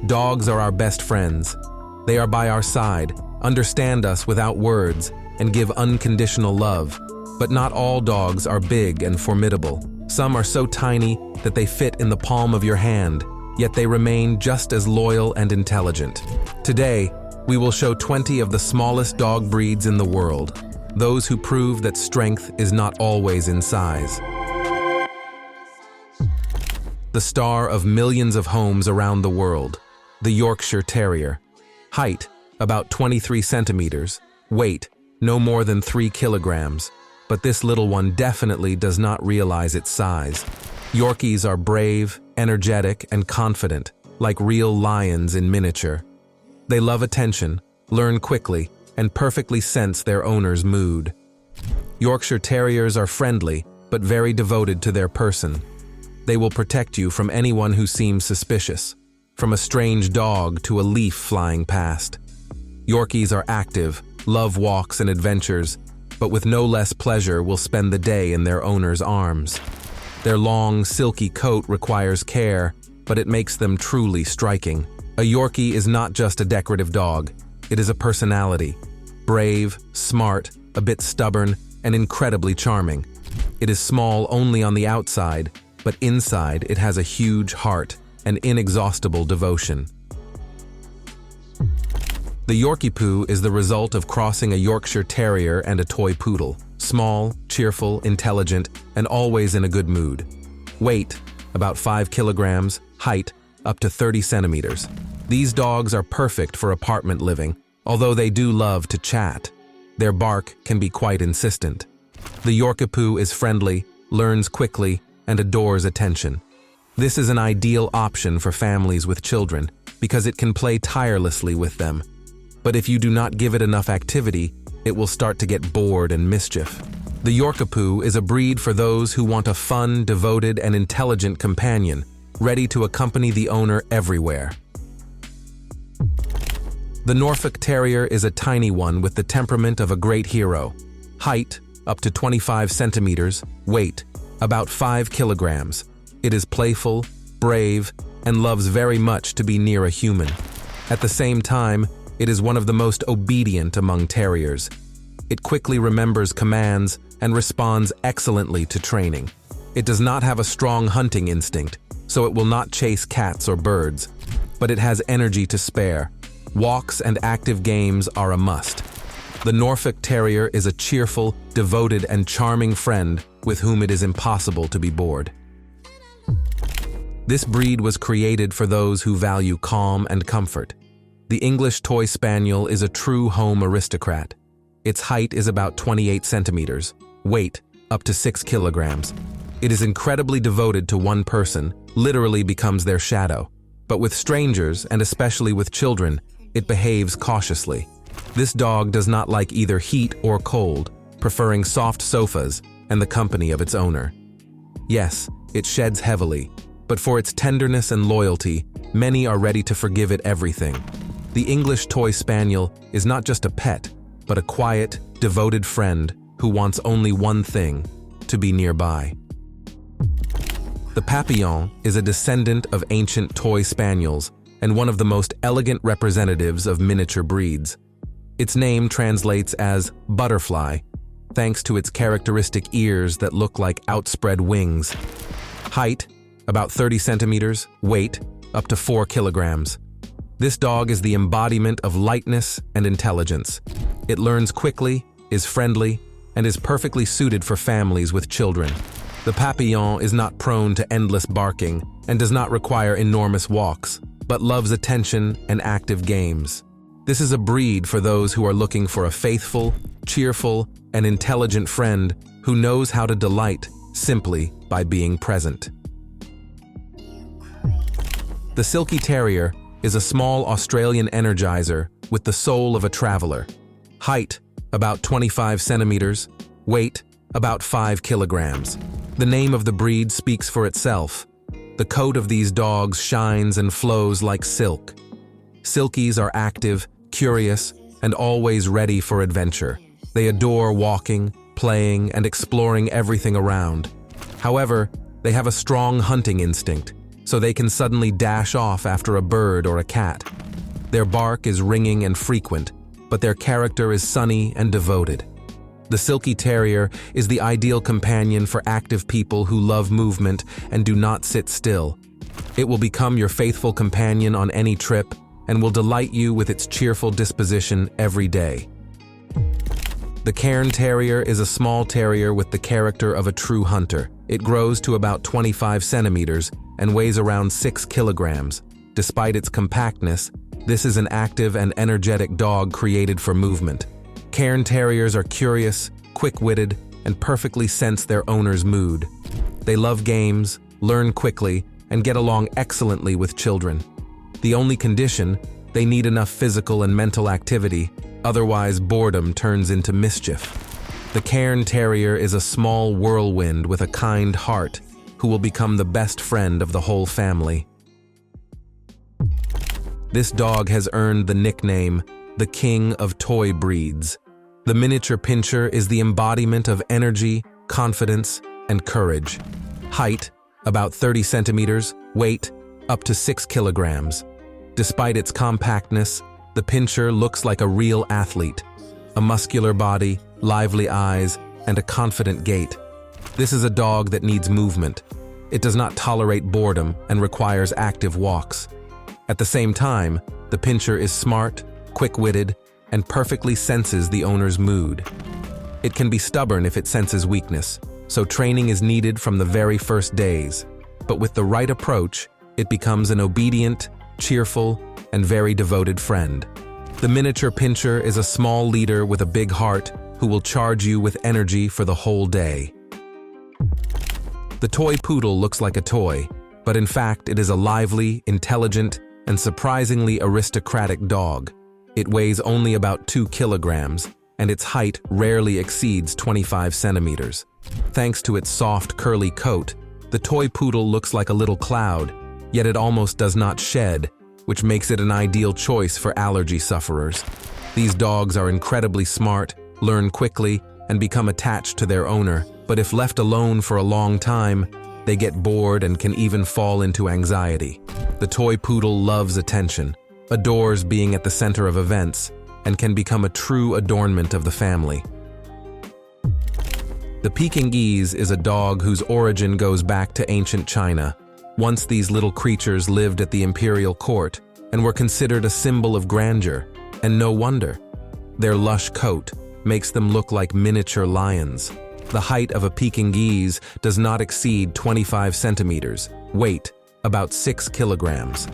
Dogs are our best friends. They are by our side, understand us without words, and give unconditional love. But not all dogs are big and formidable. Some are so tiny that they fit in the palm of your hand, yet they remain just as loyal and intelligent. Today, we will show 20 of the smallest dog breeds in the world, those who prove that strength is not always in size. The star of millions of homes around the world, the Yorkshire Terrier. Height, about 23 centimeters. Weight, no more than 3 kilograms. But this little one definitely does not realize its size. Yorkies are brave, energetic, and confident, like real lions in miniature. They love attention, learn quickly, and perfectly sense their owner's mood. Yorkshire Terriers are friendly, but very devoted to their person. They will protect you from anyone who seems suspicious, from a strange dog to a leaf flying past. Yorkies are active, love walks and adventures, but with no less pleasure will spend the day in their owner's arms. Their long, silky coat requires care, but it makes them truly striking. A Yorkie is not just a decorative dog, it is a personality. Brave, smart, a bit stubborn, and incredibly charming. It is small only on the outside, but inside it has a huge heart and inexhaustible devotion. The Yorkie Poo is the result of crossing a Yorkshire Terrier and a toy poodle. Small, cheerful, intelligent, and always in a good mood. Weight, about 5 kilograms. Height, up to 30 centimeters. These dogs are perfect for apartment living, although they do love to chat. Their bark can be quite insistent. The Yorkie Poo is friendly, learns quickly, and adores attention. This is an ideal option for families with children because it can play tirelessly with them. But if you do not give it enough activity, it will start to get bored and mischief. The Yorkie Poo is a breed for those who want a fun, devoted, and intelligent companion, ready to accompany the owner everywhere. The Norfolk Terrier is a tiny one with the temperament of a great hero. Height, up to 25 centimeters. Weight, about 5 kilograms. It is playful, brave, and loves very much to be near a human. At the same time, it is one of the most obedient among terriers. It quickly remembers commands and responds excellently to training. It does not have a strong hunting instinct, so it will not chase cats or birds, but it has energy to spare. Walks and active games are a must. The Norfolk Terrier is a cheerful, devoted, and charming friend with whom it is impossible to be bored. This breed was created for those who value calm and comfort. The English Toy Spaniel is a true home aristocrat. Its height is about 28 centimeters. Weight, up to 6 kilograms. It is incredibly devoted to one person, literally becomes their shadow. But with strangers, and especially with children, it behaves cautiously. This dog does not like either heat or cold, preferring soft sofas and the company of its owner. Yes, it sheds heavily, but for its tenderness and loyalty, many are ready to forgive it everything. The English Toy Spaniel is not just a pet, but a quiet, devoted friend who wants only one thing: to be nearby. The Papillon is a descendant of ancient Toy Spaniels and one of the most elegant representatives of miniature breeds. Its name translates as butterfly, thanks to its characteristic ears that look like outspread wings. Height, about 30 centimeters. Weight, up to 4 kilograms. This dog is the embodiment of lightness and intelligence. It learns quickly, is friendly, and is perfectly suited for families with children. The Papillon is not prone to endless barking and does not require enormous walks, but loves attention and active games. This is a breed for those who are looking for a faithful, cheerful, and intelligent friend who knows how to delight simply by being present. The Silky Terrier is a small Australian energizer with the soul of a traveler. Height, about 25 centimeters. Weight, about 5 kilograms. The name of the breed speaks for itself. The coat of these dogs shines and flows like silk. Silkies are active, curious, and always ready for adventure. They adore walking, playing, and exploring everything around. However, they have a strong hunting instinct, so they can suddenly dash off after a bird or a cat. Their bark is ringing and frequent, but their character is sunny and devoted. The Silky Terrier is the ideal companion for active people who love movement and do not sit still. It will become your faithful companion on any trip and will delight you with its cheerful disposition every day. The Cairn Terrier is a small terrier with the character of a true hunter. It grows to about 25 centimeters and weighs around 6 kilograms. Despite its compactness, this is an active and energetic dog created for movement. Cairn Terriers are curious, quick-witted, and perfectly sense their owner's mood. They love games, learn quickly, and get along excellently with children. The only condition, they need enough physical and mental activity, otherwise boredom turns into mischief. The Cairn Terrier is a small whirlwind with a kind heart who will become the best friend of the whole family. This dog has earned the nickname, the King of Toy Breeds. The miniature Pinscher is the embodiment of energy, confidence, and courage. Height, about 30 centimeters, weight, up to 6 kilograms. Despite its compactness, the Pinscher looks like a real athlete. A muscular body, lively eyes, and a confident gait. This is a dog that needs movement. It does not tolerate boredom and requires active walks. At the same time, the Pinscher is smart, quick-witted, and perfectly senses the owner's mood. It can be stubborn if it senses weakness, so training is needed from the very first days. But with the right approach, it becomes an obedient, cheerful, and very devoted friend. The miniature Pinscher is a small leader with a big heart who will charge you with energy for the whole day. The toy poodle looks like a toy, but in fact it is a lively, intelligent, and surprisingly aristocratic dog. It weighs only about 2 kilograms, and its height rarely exceeds 25 centimeters. Thanks to its soft, curly coat, the toy poodle looks like a little cloud, yet it almost does not shed, which makes it an ideal choice for allergy sufferers. These dogs are incredibly smart, learn quickly, and become attached to their owner, but if left alone for a long time, they get bored and can even fall into anxiety. The toy poodle loves attention, adores being at the center of events, and can become a true adornment of the family. The Pekingese is a dog whose origin goes back to ancient China. Once these little creatures lived at the imperial court and were considered a symbol of grandeur, and no wonder. Their lush coat makes them look like miniature lions. The height of a Pekingese does not exceed 25 centimeters, weight about 6 kilograms.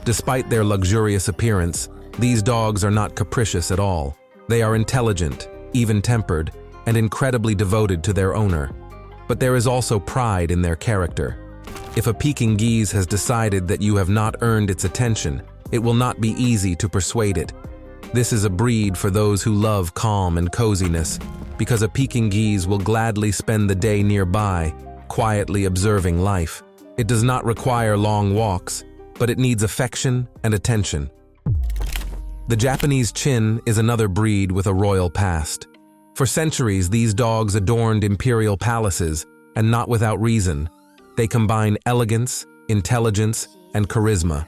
Despite their luxurious appearance, these dogs are not capricious at all. They are intelligent, even-tempered, and incredibly devoted to their owner. But there is also pride in their character. If a Pekingese has decided that you have not earned its attention, it will not be easy to persuade it. This is a breed for those who love calm and coziness, because a Pekingese will gladly spend the day nearby, quietly observing life. It does not require long walks, but it needs affection and attention. The Japanese Chin is another breed with a royal past. For centuries, these dogs adorned imperial palaces, and not without reason. They combine elegance, intelligence, and charisma.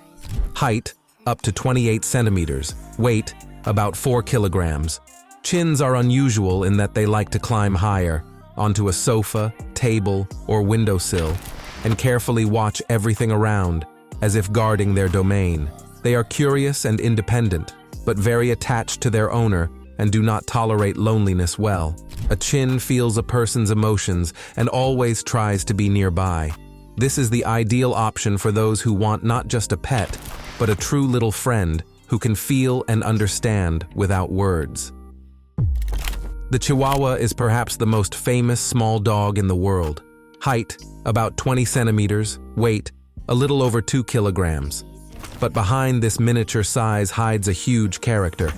Height, up to 28 centimeters. Weight, about 4 kilograms. Chins are unusual in that they like to climb higher, onto a sofa, table, or windowsill, and carefully watch everything around, as if guarding their domain. They are curious and independent, but very attached to their owner and do not tolerate loneliness well. A Chin feels a person's emotions and always tries to be nearby. This is the ideal option for those who want not just a pet, but a true little friend who can feel and understand without words. The Chihuahua is perhaps the most famous small dog in the world. Height, about 20 centimeters, weight, a little over 2 kilograms. But behind this miniature size hides a huge character.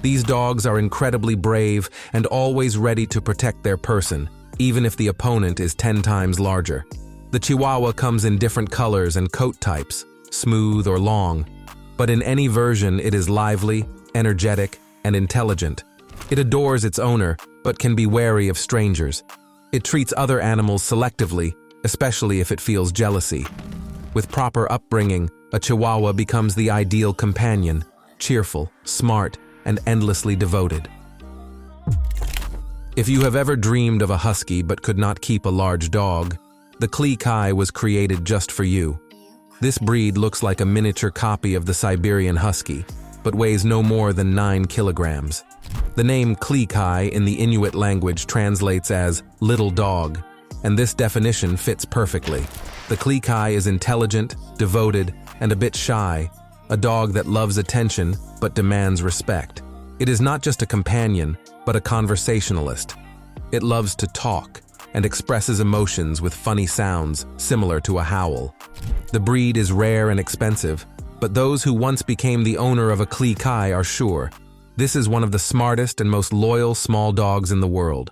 These dogs are incredibly brave and always ready to protect their person, even if the opponent is 10 times larger. The Chihuahua comes in different colors and coat types, smooth or long, but in any version it is lively, energetic, and intelligent. It adores its owner, but can be wary of strangers. It treats other animals selectively, especially if it feels jealousy. With proper upbringing, a Chihuahua becomes the ideal companion, cheerful, smart, and endlessly devoted. If you have ever dreamed of a husky but could not keep a large dog, the Klee Kai was created just for you. This breed looks like a miniature copy of the Siberian Husky, but weighs no more than 9 kilograms. The name Klee Kai in the Inuit language translates as little dog, and this definition fits perfectly. The Klee Kai is intelligent, devoted, and a bit shy, a dog that loves attention but demands respect. It is not just a companion, but a conversationalist. It loves to talk and expresses emotions with funny sounds similar to a howl. The breed is rare and expensive, but those who once became the owner of a Klee Kai are sure. This is one of the smartest and most loyal small dogs in the world.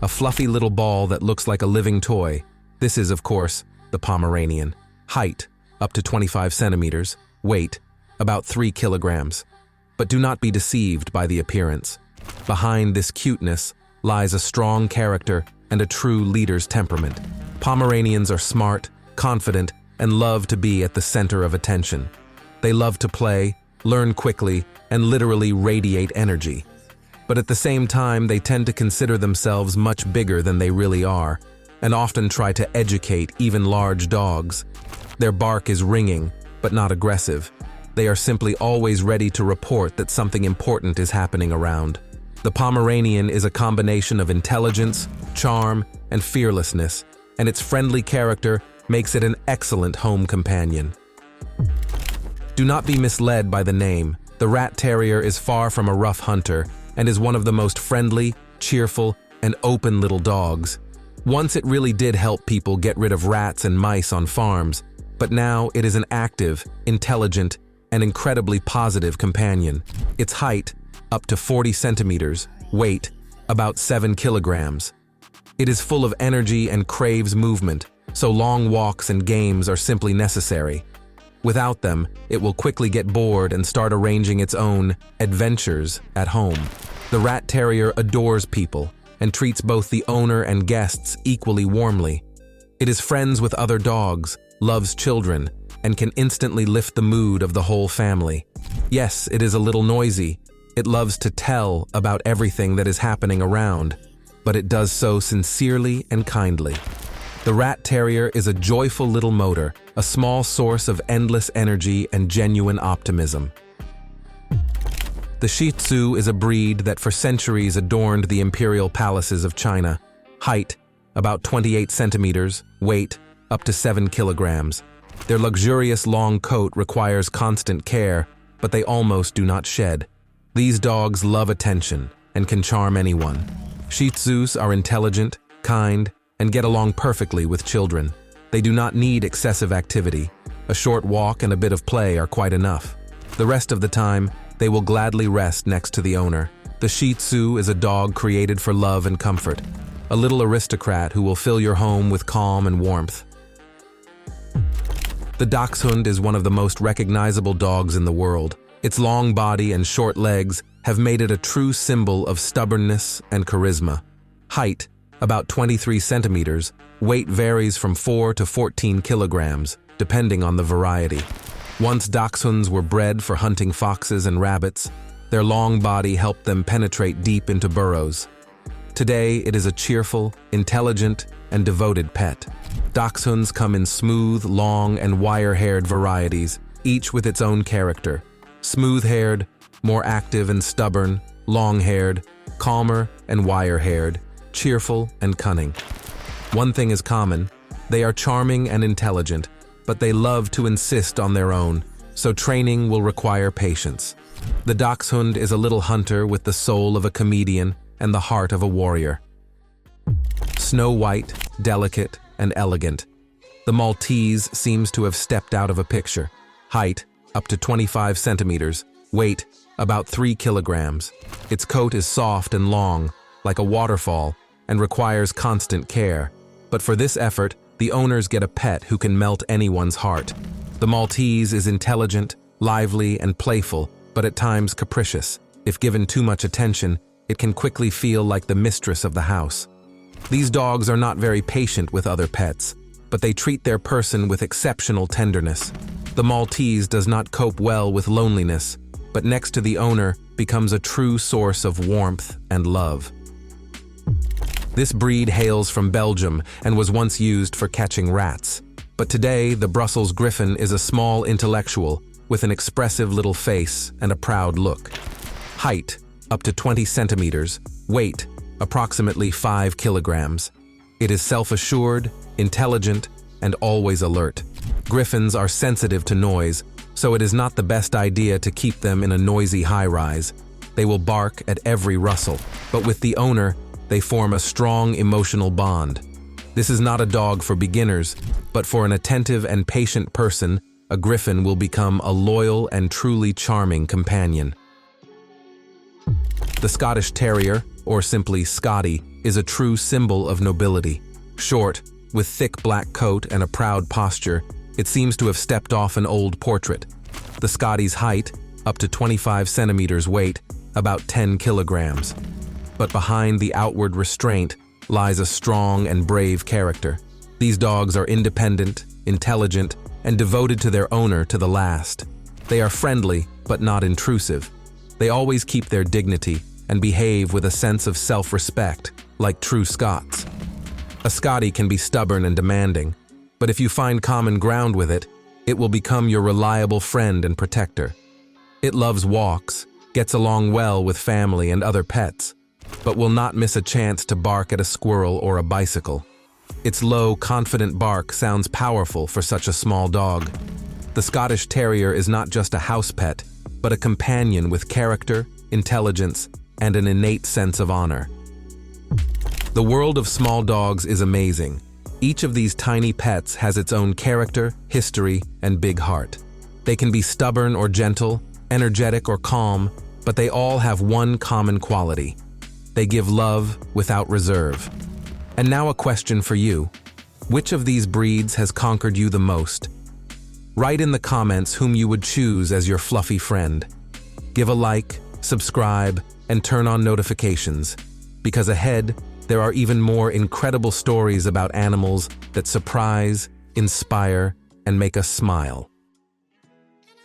A fluffy little ball that looks like a living toy. This is, of course, the Pomeranian. Height, up to 25 centimeters. Weight, about 3 kilograms. But do not be deceived by the appearance. Behind this cuteness lies a strong character and a true leader's temperament. Pomeranians are smart, confident, and love to be at the center of attention. They love to play, learn quickly, and literally radiate energy. But at the same time, they tend to consider themselves much bigger than they really are, and often try to educate even large dogs. Their bark is ringing, but not aggressive. They are simply always ready to report that something important is happening around. The Pomeranian is a combination of intelligence, charm, and fearlessness, and its friendly character makes it an excellent home companion. Do not be misled by the name. The Rat Terrier is far from a rough hunter and is one of the most friendly, cheerful, and open little dogs. Once it really did help people get rid of rats and mice on farms, but now it is an active, intelligent, and incredibly positive companion. Its height, up to 40 centimeters, weight, about 7 kilograms. It is full of energy and craves movement, so long walks and games are simply necessary. Without them, it will quickly get bored and start arranging its own adventures at home. The Rat Terrier adores people and treats both the owner and guests equally warmly. It is friends with other dogs, loves children, and can instantly lift the mood of the whole family. Yes, it is a little noisy. It loves to tell about everything that is happening around, but it does so sincerely and kindly. The Rat Terrier is a joyful little motor, a small source of endless energy and genuine optimism. The Shih Tzu is a breed that for centuries adorned the imperial palaces of China. Height, about 28 centimeters, weight, up to 7 kilograms. Their luxurious long coat requires constant care, but they almost do not shed. These dogs love attention and can charm anyone. Shih Tzus are intelligent, kind, and get along perfectly with children. They do not need excessive activity. A short walk and a bit of play are quite enough. The rest of the time, they will gladly rest next to the owner. The Shih Tzu is a dog created for love and comfort, a little aristocrat who will fill your home with calm and warmth. The Dachshund is one of the most recognizable dogs in the world. Its long body and short legs have made it a true symbol of stubbornness and charisma. Height, about 23 centimeters, weight varies from 4 to 14 kilograms, depending on the variety. Once Dachshunds were bred for hunting foxes and rabbits, their long body helped them penetrate deep into burrows. Today, it is a cheerful, intelligent, and devoted pet. Dachshunds come in smooth, long, and wire-haired varieties, each with its own character. Smooth-haired, more active and stubborn, long-haired, calmer and wire-haired, cheerful and cunning. One thing is common: they are charming and intelligent, but they love to insist on their own, so training will require patience. The Dachshund is a little hunter with the soul of a comedian and the heart of a warrior. Snow white, delicate, and elegant. The Maltese seems to have stepped out of a picture. Height, up to 25 centimeters. Weight, about 3 kilograms. Its coat is soft and long, like a waterfall, and requires constant care. But for this effort, the owners get a pet who can melt anyone's heart. The Maltese is intelligent, lively, and playful, but at times capricious. If given too much attention, it can quickly feel like the mistress of the house. These dogs are not very patient with other pets. but they treat their person with exceptional tenderness. The Maltese does not cope well with loneliness, but next to the owner becomes a true source of warmth and love. This breed hails from Belgium and was once used for catching rats. But today, the Brussels Griffon is a small intellectual with an expressive little face and a proud look. Height, up to 20 centimeters. Weight, approximately 5 kilograms. It is self-assured, intelligent, and always alert. Griffons are sensitive to noise, so it is not the best idea to keep them in a noisy high-rise. They will bark at every rustle, but with the owner, they form a strong emotional bond. This is not a dog for beginners, but for an attentive and patient person, a Griffon will become a loyal and truly charming companion. The Scottish Terrier, or simply Scotty, is a true symbol of nobility. Short, with thick black coat and a proud posture, it seems to have stepped off an old portrait. The Scotty's height, up to 25 centimeters. Weight, about 10 kilograms. But behind the outward restraint lies a strong and brave character. These dogs are independent, intelligent, and devoted to their owner to the last. They are friendly, but not intrusive. They always keep their dignity and behave with a sense of self-respect, like true Scots. A Scotty can be stubborn and demanding, but if you find common ground with it, it will become your reliable friend and protector. It loves walks, gets along well with family and other pets, but will not miss a chance to bark at a squirrel or a bicycle. Its low, confident bark sounds powerful for such a small dog. The Scottish Terrier is not just a house pet, but a companion with character, intelligence, and an innate sense of honor. The world of small dogs is amazing. Each of these tiny pets has its own character, history, and big heart. They can be stubborn or gentle, energetic or calm, but they all have one common quality. They give love without reserve. And now a question for you. Which of these breeds has conquered you the most? Write in the comments whom you would choose as your fluffy friend. Give a like, subscribe, and turn on notifications, because ahead, there are even more incredible stories about animals that surprise, inspire, and make us smile.